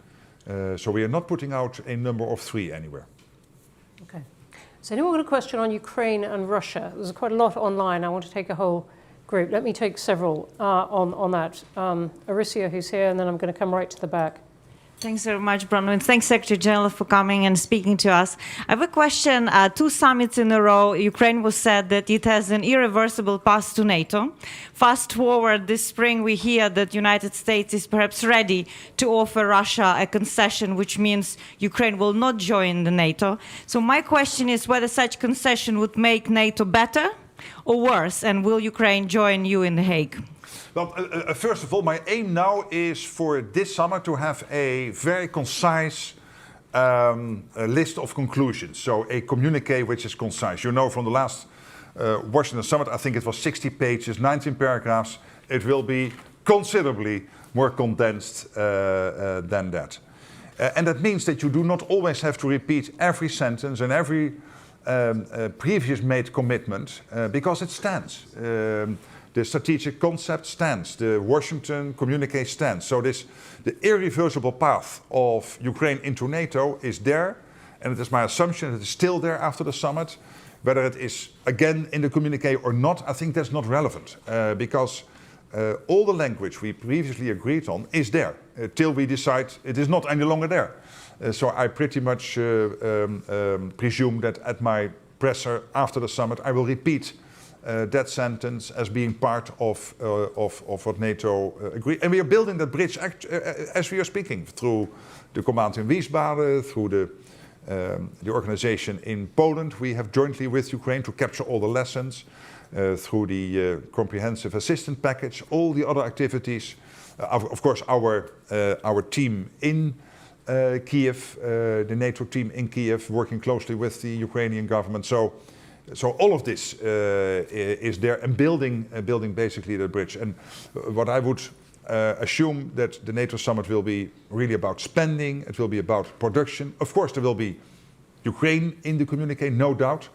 So we are not putting out a number of 3 anywhere. Okay. So anyone got a question on Ukraine and Russia? There's quite a lot online. I want to take a whole group. Let me take several on that. Aricia, who's here, and then I'm going to come right to the back. Thanks very much, Bronwyn. Thanks, Secretary General, for coming and speaking to us. I have a question. 2 summits in a row, Ukraine was said that it has an irreversible path to NATO. Fast forward this spring, we hear that the United States is perhaps ready to offer Russia a concession, which means Ukraine will not join the NATO. So my question is whether such concession would make NATO better or worse, and will Ukraine join you in The Hague? Well, first of all, my aim now is for this summer to have a very concise list of conclusions. So a communique which is concise. You know, from the last Washington summit, I think it was 60 pages, 19 paragraphs. It will be considerably more condensed than that. And that means that you do not always have to repeat every sentence and every previous made commitment because it stands. The strategic concept stands. The Washington communique stands. So the irreversible path of Ukraine into NATO is there, and it is my assumption that it is still there after the summit. Whether it is again in the communique or not, I think that's not relevant because all the language we previously agreed on is there till we decide it is not any longer there. So I pretty much presume that at my presser after the summit, I will repeat that sentence as being part of what NATO agreed. And we are building that bridge as we are speaking, through the command in Wiesbaden, through the organization in Poland we have jointly with Ukraine to capture all the lessons, through the comprehensive assistance package, all the other activities. Of course, our team in Kiev, the NATO team in Kiev, working closely with the Ukrainian government. So all of this is there and building basically the bridge. And what I would assume that the NATO summit will be really about spending, it will be about production. Of course there will be Ukraine in the communique, no doubt,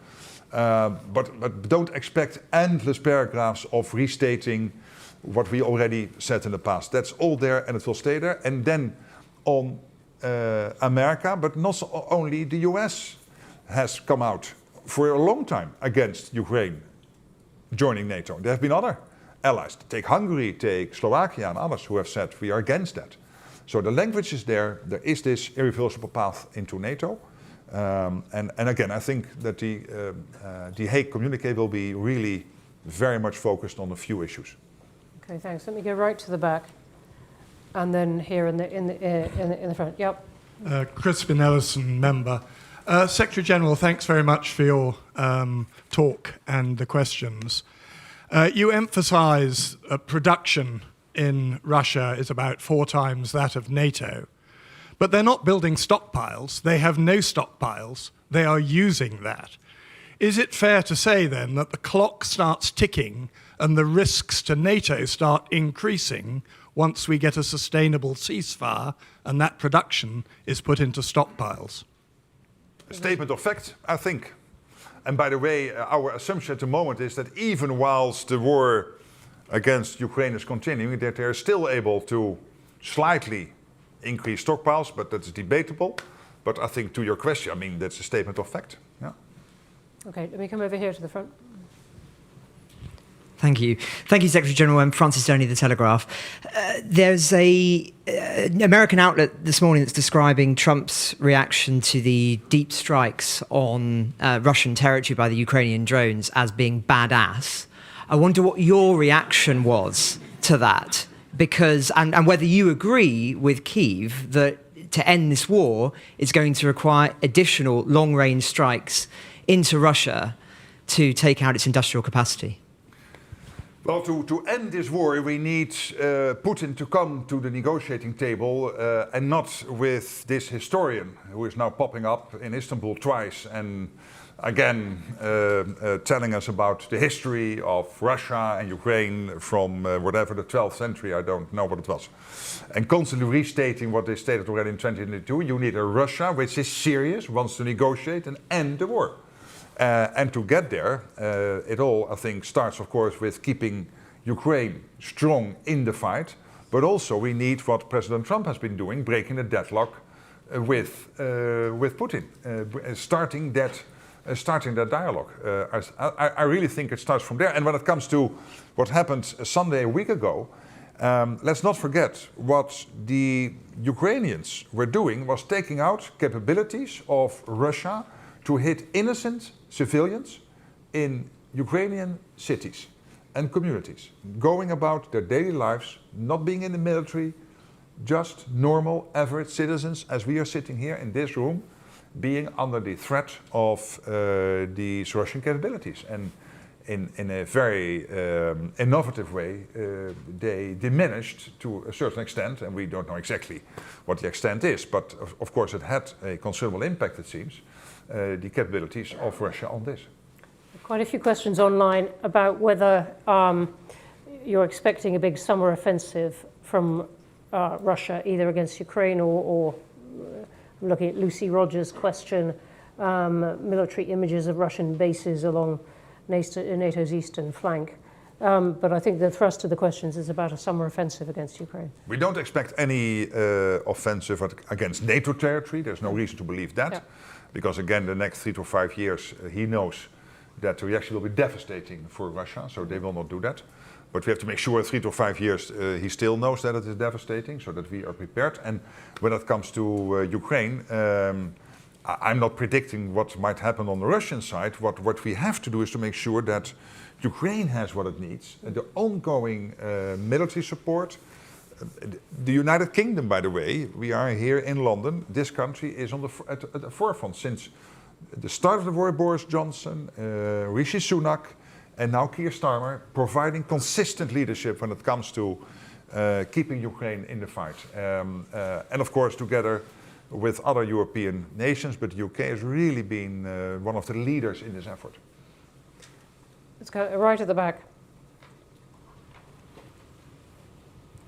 but don't expect endless paragraphs of restating what we already said in the past. That's all there and it will stay there. And then on America, but not only the US has come out for a long time against Ukraine joining NATO. There have been other allies, take Hungary, take Slovakia and others who have said we are against that. So the language is there is this irreversible path into NATO. And again, I think that the Hague communique will be really very much focused on a few issues. Okay, thanks. Let me go right to the back, and then here in the front. Yep. Crispin Ellison, member. Secretary General, thanks very much for your talk and the questions. You emphasize production in Russia is about 4 times that of NATO, but they're not building stockpiles. They have no stockpiles. They are using that. Is it fair to say then that the clock starts ticking and the risks to NATO start increasing once we get a sustainable ceasefire and that production is put into stockpiles? A statement of fact, I think. And by the way, our assumption at the moment is that even whilst the war against Ukraine is continuing, that they're still able to slightly increase stockpiles, but that's debatable. But I think to your question, I mean, that's a statement of fact. Yeah. Okay, let me come over here to the front. Thank you. Thank you, Secretary General. I'm Francis Stoney, The Telegraph. There's an American outlet this morning that's describing Trump's reaction to the deep strikes on Russian territory by the Ukrainian drones as being badass. I wonder what your reaction was to that, because and whether you agree with Kyiv that to end this war is going to require additional long-range strikes into Russia to take out its industrial capacity. Well, to end this war, we need Putin to come to the negotiating table and not with this historian who is now popping up in Istanbul twice and again telling us about the history of Russia and Ukraine from whatever, the 12th century, I don't know what it was. And constantly restating what they stated already in 2022. You need a Russia which is serious, wants to negotiate and end the war. And to get there, it all, I think, starts, of course, with keeping Ukraine strong in the fight, but also we need what President Trump has been doing, breaking the deadlock with Putin, starting that dialogue. I really think it starts from there. And when it comes to what happened Sunday a week ago, let's not forget what the Ukrainians were doing was taking out capabilities of Russia to hit innocent civilians in Ukrainian cities and communities, going about their daily lives, not being in the military, just normal, average citizens, as we are sitting here in this room, being under the threat of these Russian capabilities. And in a very innovative way, they diminished to a certain extent, and we don't know exactly what the extent is, but of course it had a considerable impact, it seems, the capabilities of Russia on this. Quite a few questions online about whether you're expecting a big summer offensive from Russia, either against Ukraine or I'm looking at Lucy Rogers' question, military images of Russian bases along NATO's eastern flank. But I think the thrust of the questions is about a summer offensive against Ukraine. We don't expect any offensive against NATO territory. There's no reason to believe that. Yeah. Because again, the next 3 to 5 years, he knows that the reaction will be devastating for Russia, so they will not do that. But we have to make sure 3 to 5 years he still knows that it is devastating, so that we are prepared. And when it comes to Ukraine, I'm not predicting what might happen on the Russian side. What we have to do is to make sure that Ukraine has what it needs. The ongoing military support. The United Kingdom, by the way, we are here in London. This country is on at the forefront since the start of the war. Boris Johnson, Rishi Sunak, and now Keir Starmer, providing consistent leadership when it comes to keeping Ukraine in the fight. And of course, together with other European nations, but the UK has really been one of the leaders in this effort. Let's go right at the back.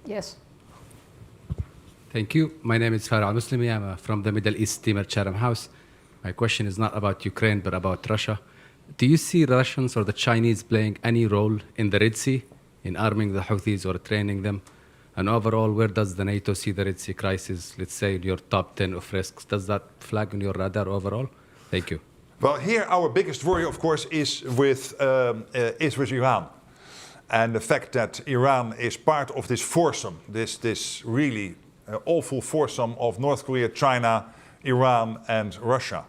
Yes. Thank you. My name is Farah Muslimi. I'm from the Middle East team at Chatham House. My question is not about Ukraine, but about Russia. Do you see the Russians or the Chinese playing any role in the Red Sea, in arming the Houthis or training them? And overall, where does the NATO see the Red Sea crisis, let's say, in your top 10 of risks? Does that flag on your radar overall? Thank you. Well, here our biggest worry, of course, is with Iran. And the fact that Iran is part of this foursome, this really awful foursome of North Korea, China, Iran, and Russia.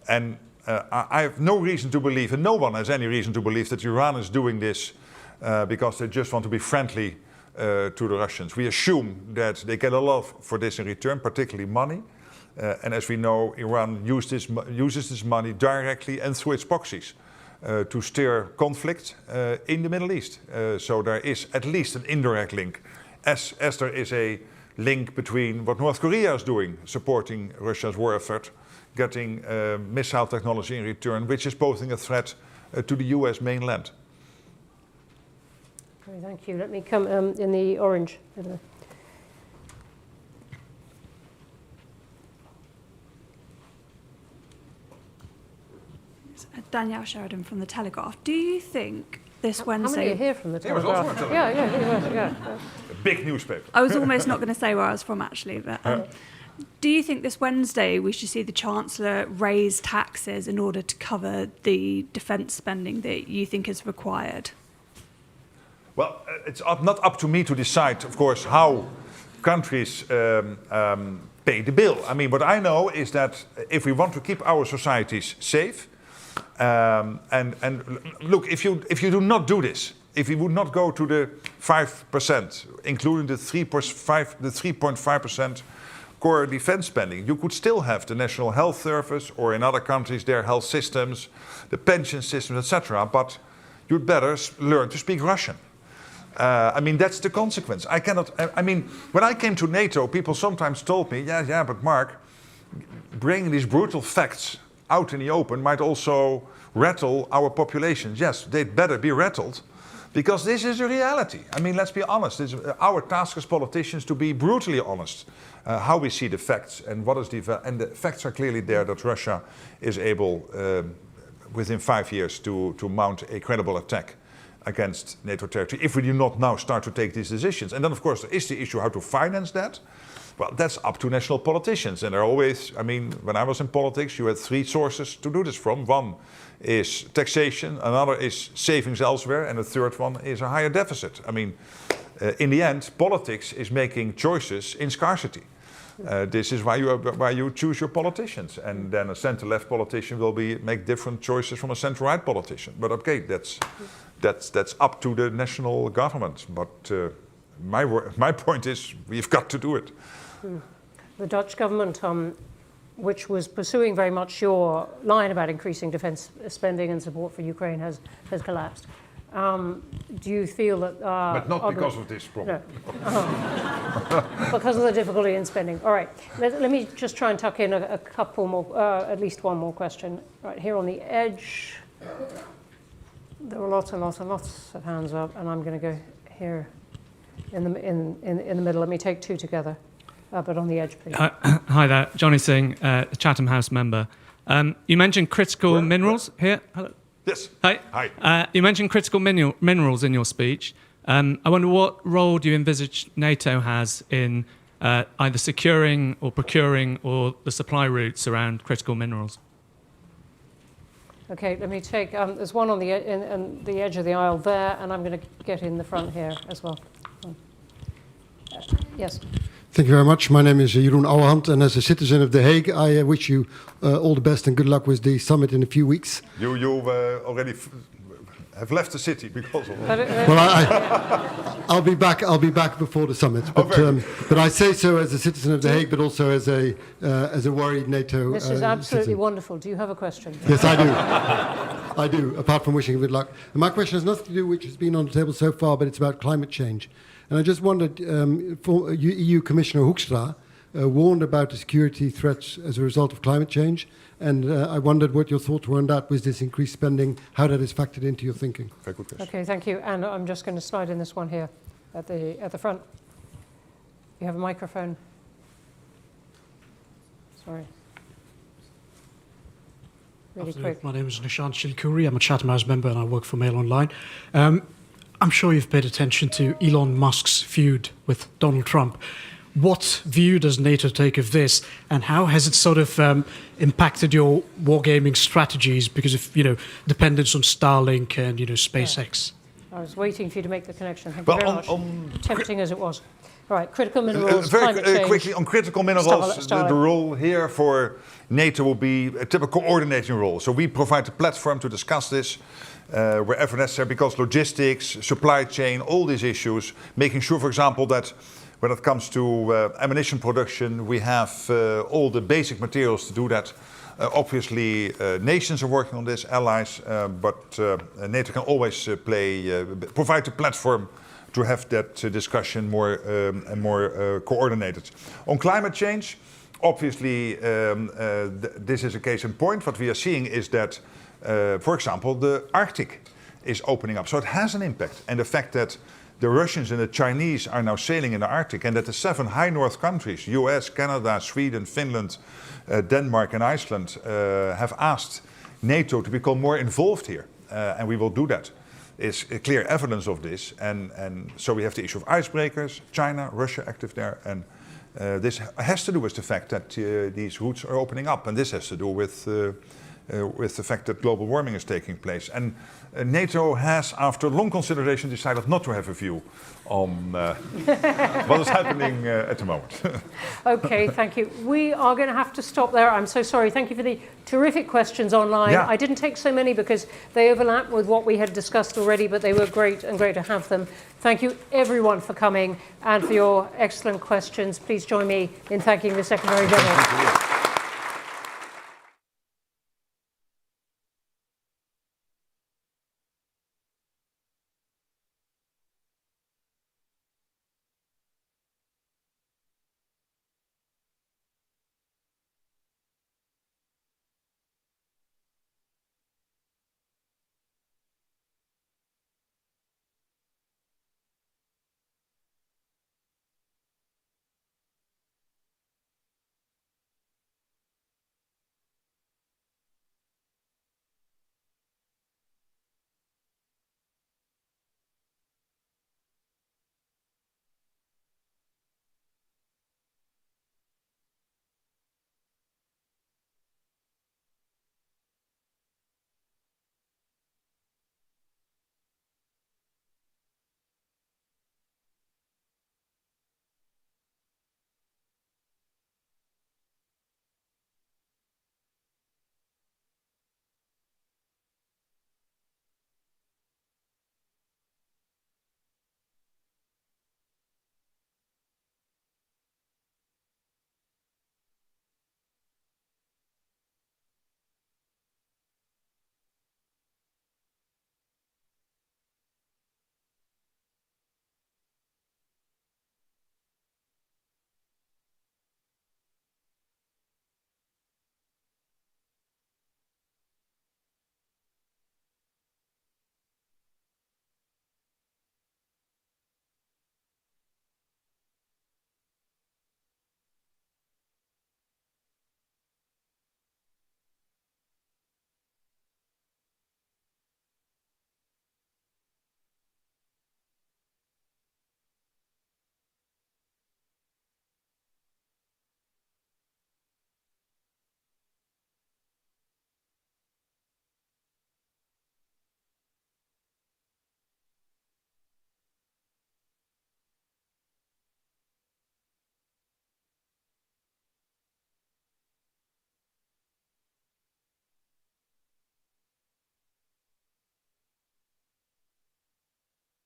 And I have no reason to believe, and no one has any reason to believe, that Iran is doing this because they just want to be friendly to the Russians. We assume that they get a lot for this in return, particularly money. And as we know, Iran uses this money directly and through its proxies to stir conflict in the Middle East. So there is at least an indirect link, as there is a link between what North Korea is doing, supporting Russia's war effort, getting missile technology in return, which is posing a threat to the US mainland. Okay, thank you. Let me come in the orange. Danielle Sheridan from The Telegraph. Do you think this Wednesday... How many are here from The There was Telegraph? also a Telegraph. Yeah. A big newspaper. I was almost not going to say where I was from, actually, but... do you think this Wednesday we should see the Chancellor raise taxes in order to cover the defence spending that you think is required? Well, it's not up to me to decide, of course, how countries pay the bill. I mean, what I know is that if we want to keep our societies safe, and look, if you do not do this, if we would not go to the 5%, including the 3.5% core defense spending, you could still have the National Health Service, or in other countries their health systems, the pension systems, etc. But you'd better learn to speak Russian. I mean, that's the consequence. I mean, when I came to NATO, people sometimes told me, yeah, but Mark, bringing these brutal facts out in the open might also rattle our populations. Yes, they'd better be rattled, because this is a reality. I mean, let's be honest. It's our task as politicians to be brutally honest how we see the facts and what is and the facts are clearly there that Russia is able, within 5 years, to mount a credible attack against NATO territory if we do not now start to take these decisions. And then, of course, there is the issue how to finance that. Well, that's up to national politicians. And there are always, I mean, when I was in politics, you had 3 sources to do this from. One is taxation, another is savings elsewhere, and the third one is a higher deficit. I mean, in the end, politics is making choices in scarcity. This is why you choose your politicians, and then a centre-left politician will make different choices from a centre-right politician. But okay, that's up to the national government. But my point is, we've got to do it. The Dutch government, which was pursuing very much your line about increasing defence spending and support for Ukraine, has collapsed. Do you feel that... but not because of this problem. No. Because of the difficulty in spending. All right, let me just try and tuck in a couple more, at least one more question. Right here on the edge, there were lots and lots and lots of hands up, and I'm going to go here in the middle. Let me take 2 together, but on the edge, please. Hi there, Johnny Singh, Chatham House member. You mentioned critical minerals here. Hello. Yes. Hi. Hi. You mentioned critical minerals in your speech. I wonder what role do you envisage NATO has in either securing or procuring or the supply routes around critical minerals? Okay, let me take, there's one on the edge of the aisle there, and I'm going to get in the front here as well. Yes. Thank you very much. My name is Jeroen Ouwehand, and as a citizen of The Hague, I wish you all the best and good luck with the summit in a few weeks. You already have left the city because of that. Well, I'll be back. I'll be back before the summit. But I say so as a citizen of The Hague, but also as a worried NATO. This is absolutely citizen. Wonderful. Do you have a question? Yes, I do. I do. Apart from wishing you good luck, and my question has nothing to do with which has been on the table so far, but it's about climate change. And I just wondered, EU Commissioner Hoekstra warned about the security threats as a result of climate change, and I wondered what your thoughts were on that, with this increased spending, how that is factored into your thinking. Very good question. Okay, thank you. And I'm just going to slide in this one here at the front. You have a microphone. Sorry. Really quick. My name is Nishant Shilkuri. I'm a Chatham House member and I work for Mail Online. I'm sure you've paid attention to Elon Musk's feud with Donald Trump. What view does NATO take of this, and how has it sort of impacted your wargaming strategies because of dependence on Starlink and SpaceX? I was waiting for you to make the connection. Thank you very much. Tempting as it was. All right, critical minerals, climate change. Quickly on critical minerals, the role here for NATO will be a typical coordinating role. So we provide a platform to discuss this. Wherever necessary, because logistics, supply chain, all these issues, making sure, for example, that when it comes to ammunition production, we have all the basic materials to do that. Obviously, nations are working on this, allies, but NATO can always provide a platform to have that discussion more coordinated. On climate change, obviously, this is a case in point. What we are seeing is that for example, the Arctic is opening up. So it has an impact. And the fact that the Russians and the Chinese are now sailing in the Arctic, and that the 7 high north countries, US, Canada, Sweden, Finland, Denmark and Iceland, have asked NATO to become more involved here. And we will do that. It's clear evidence of this. And so we have the issue of icebreakers, China, Russia active there. And this has to do with the fact that these routes are opening up. And this has to do with the fact that global warming is taking place. And NATO has, after long consideration, decided not to have a view on what is happening at the moment. Okay, thank you. We are going to have to stop there. I'm so sorry. Thank you for the terrific questions online. Yeah. I didn't take so many because they overlap with what we had discussed already, but they were great and great to have them. Thank you, everyone, for coming and for your excellent questions. Please join me in thanking the Secretary General.